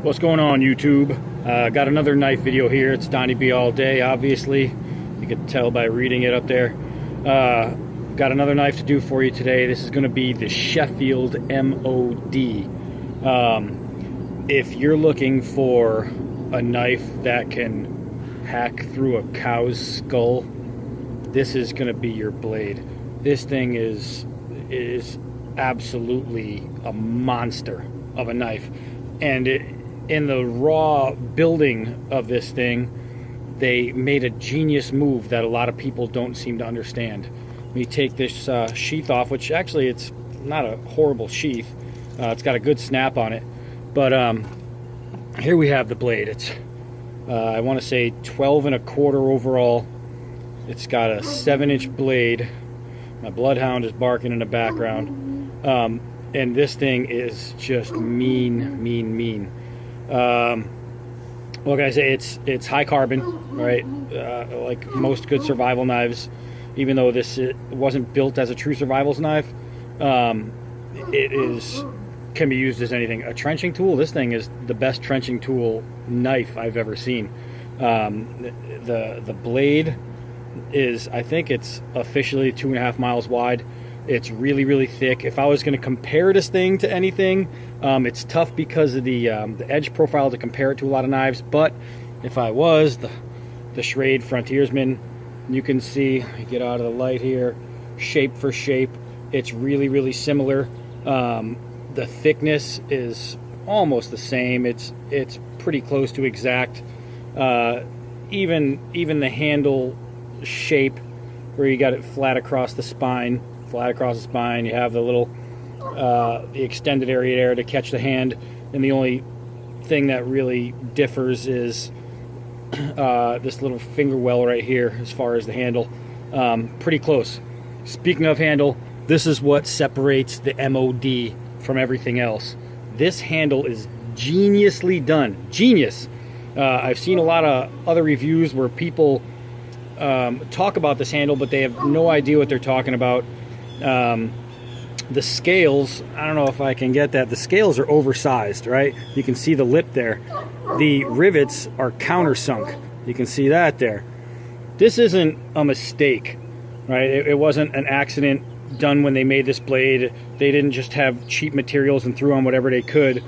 What's going on, YouTube? Got another knife video here. It's Donnie B all day, obviously. You can tell by reading it up there. Got another knife to do for you today. This is going to be the Sheffield MOD. If you're looking for a knife that can hack through a cow's skull, this is going to be your blade. This thing is absolutely a monster of a knife. And in the raw building of this thing, they made a genius move that a lot of people don't seem to understand. Let me take this sheath off, which actually it's not a horrible sheath. It's got a good snap on it. But here we have the blade. It's I want to say 12 1/4 overall. It's got a 7-inch blade. My bloodhound is barking in the background. And this thing is just mean. What can I say? It's high carbon, right? Like most good survival knives. Even though this wasn't built as a true survival knife, can be used as anything. A trenching tool. This thing is the best trenching tool knife I've ever seen. The blade is, I think it's officially 2.5 miles wide. It's really thick. If I was going to compare this thing to anything, it's tough because of the edge profile to compare it to a lot of knives. But if I was the Schrade Frontiersman, you can see, get out of the light here, shape for shape, it's really similar. The thickness is almost the same. It's pretty close to exact. Even the handle shape, where you got it flat across the spine. You have the little the extended area there to catch the hand, and the only thing that really differs is this little finger well right here as far as the handle. Pretty close. Speaking of handle, this is what separates the MOD from everything else. This handle is geniusly done. Genius. I've seen a lot of other reviews where people talk about this handle, but they have no idea what they're talking about. The scales, I don't know if I can get that. The scales are oversized, right? You can see the lip there. The rivets are countersunk. You can see that there. This isn't a mistake, right? It wasn't an accident done when they made this blade. They didn't just have cheap materials and threw on whatever they could.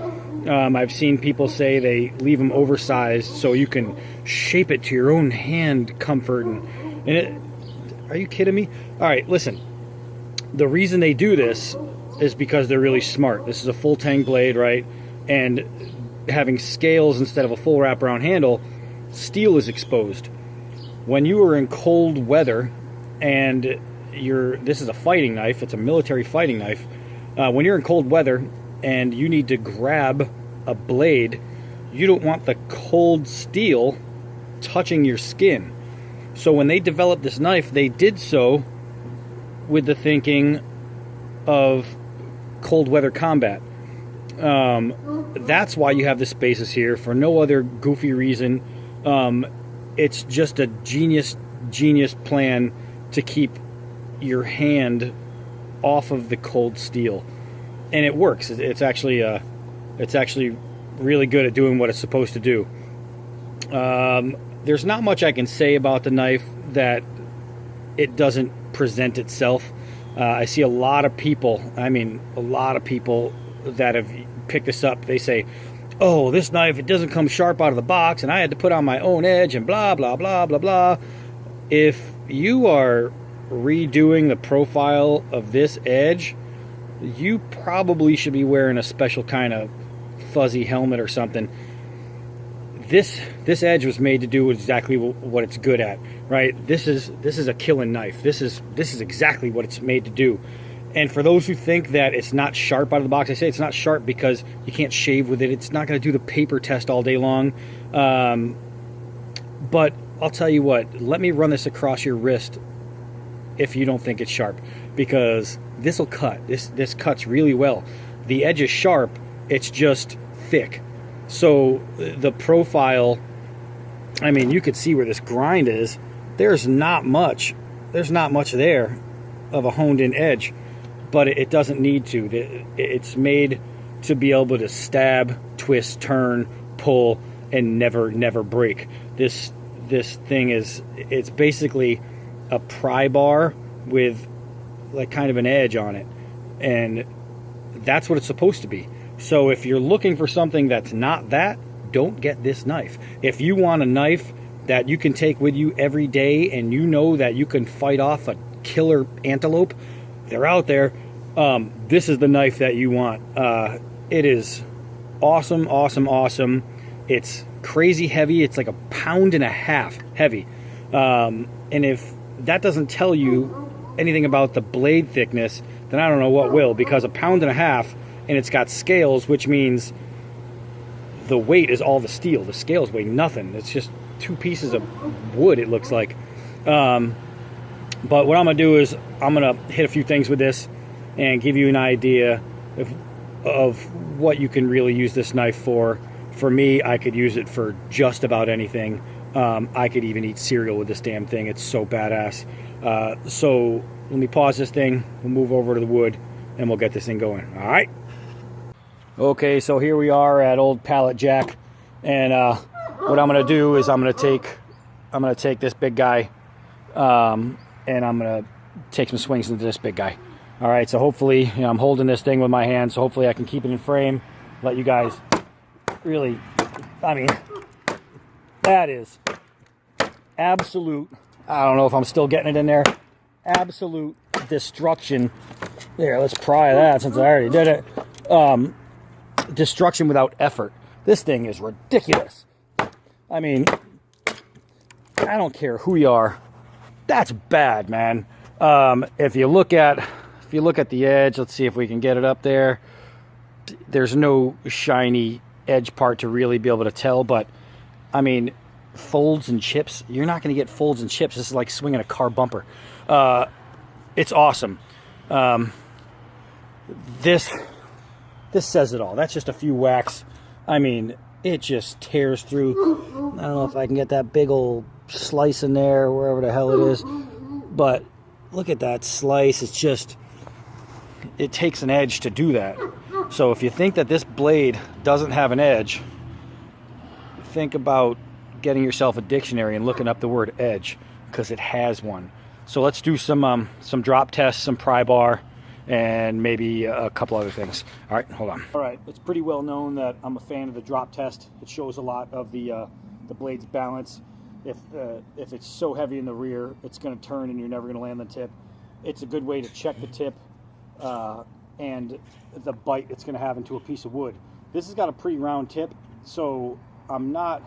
I've seen people say they leave them oversized so you can shape it to your own hand comfort. Are you kidding me? All right, listen. The reason they do this is because they're really smart. This is a full tang blade, right? And having scales instead of a full wraparound handle, steel is exposed. When you are in cold weather and this is a fighting knife, it's a military fighting knife. When you're in cold weather and you need to grab a blade, you don't want the cold steel touching your skin. So when they developed this knife, they did so with the thinking of cold weather combat. That's why you have the spaces here, for no other goofy reason. It's just a genius plan to keep your hand off of the cold steel, and it works. It's actually really good at doing what it's supposed to do. There's not much I can say about the knife that it doesn't present itself. I see a lot of people that have picked this up. They say, oh, this knife, it doesn't come sharp out of the box, and I had to put on my own edge and blah blah blah blah blah. If you are redoing the profile of this edge, you probably should be wearing a special kind of fuzzy helmet or something. This edge was made to do exactly what it's good at, right? This is a killing knife. This is exactly what it's made to do. And for those who think that it's not sharp out of the box, I say it's not sharp because you can't shave with it. It's not going to do the paper test all day long. But I'll tell you what, let me run this across your wrist if you don't think it's sharp, because this will cut. This cuts really well. The edge is sharp, it's just thick. So the profile, I mean, you could see where this grind is. There's not much there of a honed in edge, but it doesn't need to. It's made to be able to stab, twist, turn pull and never break. This thing it's basically a pry bar with like kind of an edge on it, and that's what it's supposed to be. So if you're looking for something that's not that, don't get this knife. If you want a knife that you can take with you every day and you know that you can fight off a killer antelope, they're out there. This is the knife that you want. It is awesome. It's crazy heavy. It's like 1.5 pounds heavy. And if that doesn't tell you anything about the blade thickness, then I don't know what will, because 1.5 pounds and it's got scales, which means the weight is all the steel. The scales weigh nothing. It's just 2 pieces of wood, it looks like. But what I'm gonna do is I'm gonna hit a few things with this and give you an idea of what you can really use this knife for. For me, I could use it for just about anything. I could even eat cereal with this damn thing. It's so badass. So let me pause this thing. We'll move over to the wood and we'll get this thing going. All right. Okay, so here we are at Old Pallet Jack, and what I'm gonna do is I'm gonna take this big guy, and I'm gonna take some swings into this big guy. All right, so hopefully, I'm holding this thing with my hand, so hopefully I can keep it in frame, let you guys really, I mean, that is absolute, I don't know if I'm still getting it in there, absolute destruction. There, let's pry that since I already did it. Destruction without effort. This thing is ridiculous. I mean, I don't care who you are. That's bad, man. If you look at the edge, let's see if we can get it up there. There's no shiny edge part to really be able to tell, but I mean, folds and chips, you're not going to get folds and chips. This is like swinging a car bumper. It's awesome. This says it all. That's just a few whacks. I mean, it just tears through. I don't know if I can get that big old slice in there, wherever the hell it is, but look at that slice. It's just, it takes an edge to do that. So if you think that this blade doesn't have an edge, think about getting yourself a dictionary and looking up the word edge, because it has one. So let's do some drop tests, some pry bar, and maybe a couple other things. All right, hold on. All right, it's pretty well known that I'm a fan of the drop test. It shows a lot of the blade's balance. If it's so heavy in the rear, it's going to turn and you're never going to land the tip. It's a good way to check the tip and the bite it's going to have into a piece of wood. This has got a pretty round tip, so I'm not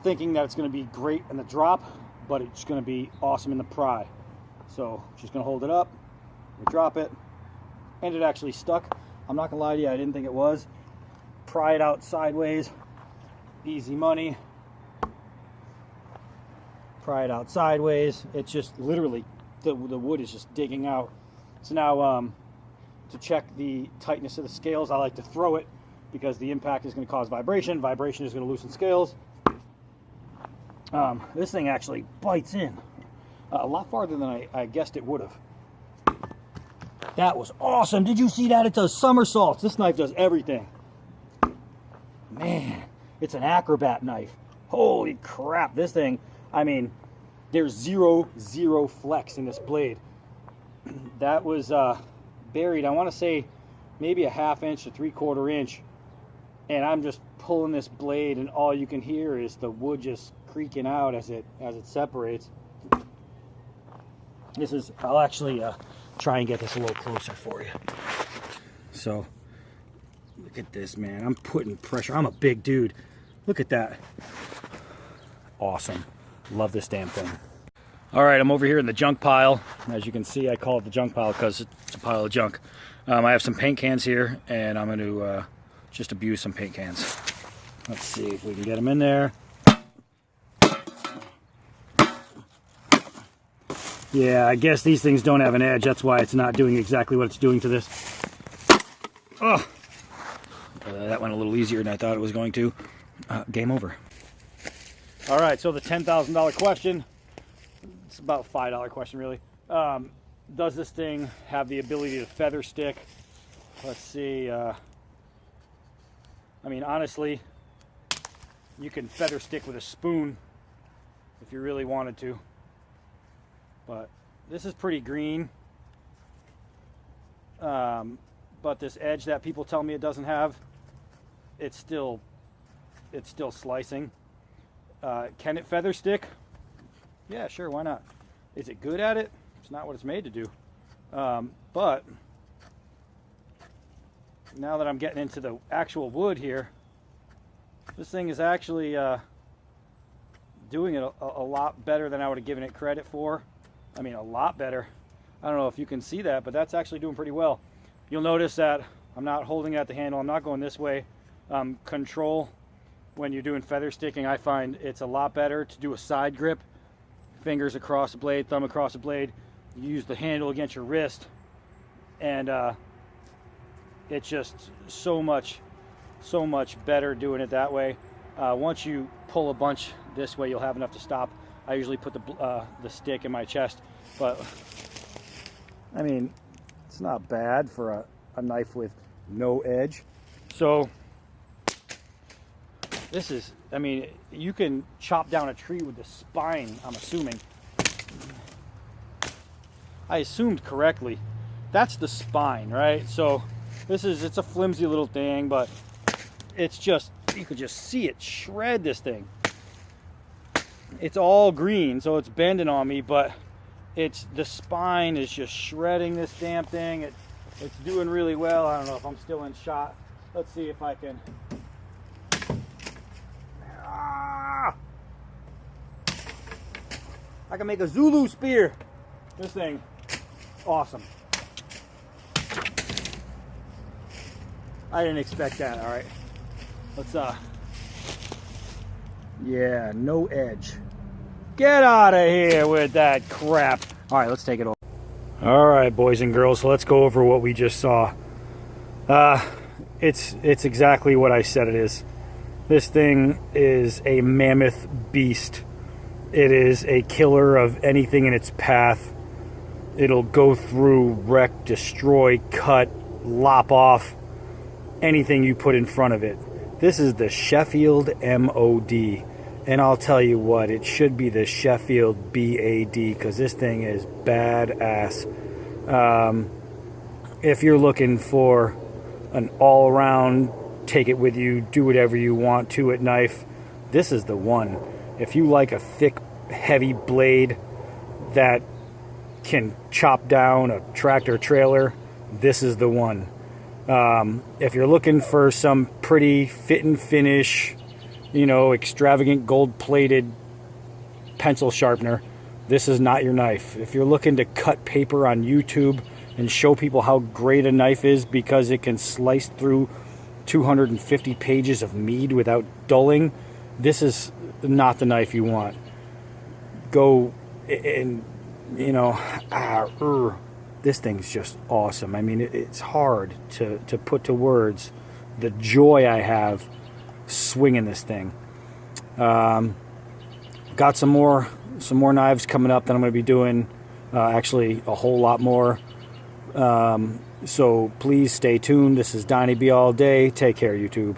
thinking that it's going to be great in the drop, but it's going to be awesome in the pry. So just going to hold it up. We drop it, and it actually stuck. I'm not gonna lie to you, I didn't think it was. Pry it out sideways, easy money. Pry it out sideways. It's just literally, the wood is just digging out. So now, to check the tightness of the scales, I like to throw it, because the impact is gonna cause vibration. Vibration is gonna loosen scales. This thing actually bites in a lot farther than I guessed it would have. That was awesome. Did you see that? It does somersaults. This knife does everything. Man, it's an acrobat knife. Holy crap. This thing, I mean, there's zero flex in this blade. That was buried, I want to say, maybe 1/2 inch to 3/4 inch. And I'm just pulling this blade, and all you can hear is the wood just creaking out as it separates. This is, I'll actually try and get this a little closer for you. So look at this, man. I'm putting pressure. I'm a big dude. Look at that. Awesome. Love this damn thing. All right, I'm over here in the junk pile. As you can see, I call it the junk pile because it's a pile of junk. I have some paint cans here, and I'm going to just abuse some paint cans. Let's see if we can get them in there. Yeah, I guess these things don't have an edge. That's why it's not doing exactly what it's doing to this. Oh, that went a little easier than I thought it was going to. Game over. All right, so the $10,000 question. It's about a $5 question, really. Does this thing have the ability to feather stick? Let's see. I mean, honestly, you can feather stick with a spoon if you really wanted to. But this is pretty green. But this edge that people tell me it doesn't have, it's still slicing. Can it feather stick? Yeah, sure, why not? Is it good at it? It's not what it's made to do. But now that I'm getting into the actual wood here, this thing is actually doing it a lot better than I would have given it credit for. I mean, a lot better. I don't know if you can see that, but that's actually doing pretty well. You'll notice that I'm not holding it at the handle. I'm not going this way. Control, when you're doing feather sticking, I find it's a lot better to do a side grip. Fingers across the blade, thumb across the blade. You use the handle against your wrist, and it's just so much better doing it that way. Once you pull a bunch this way, you'll have enough to stop. I usually put the stick in my chest, but I mean, it's not bad for a knife with no edge. So this is, I mean, you can chop down a tree with the spine, I'm assuming. I assumed correctly. That's the spine, right? So it's a flimsy little thing, but it's just, you could just see it shred this thing. It's all green, so it's bending on me, but the spine is just shredding this damn thing. It's doing really well. I don't know if I'm still in shot. Let's see if I can. I can make a Zulu spear. This thing, awesome. I didn't expect that. All right, let's yeah, no edge. Get out of here with that crap. All right, let's take it over. All right, boys and girls, let's go over what we just saw. It's exactly what I said it is. This thing is a mammoth beast. It is a killer of anything in its path. It'll go through, wreck, destroy, cut, lop off anything you put in front of it. This is the Sheffield MOD. And I'll tell you what, it should be the Sheffield BAD, because this thing is badass. If you're looking for an all-around, take it with you, do whatever you want to it knife, this is the one. If you like a thick, heavy blade that can chop down a tractor trailer, this is the one. If you're looking for some pretty fit and finish, you know, extravagant gold-plated pencil sharpener, this is not your knife. If you're looking to cut paper on YouTube and show people how great a knife is because it can slice through 250 pages of mead without dulling, this is not the knife you want. Go and, you know, this thing's just awesome. I mean, it's hard to put to words the joy I have swinging this thing. Got some more knives coming up that I'm going to be doing, actually a whole lot more. So please stay tuned. This is Donnie B all day. Take care, YouTube.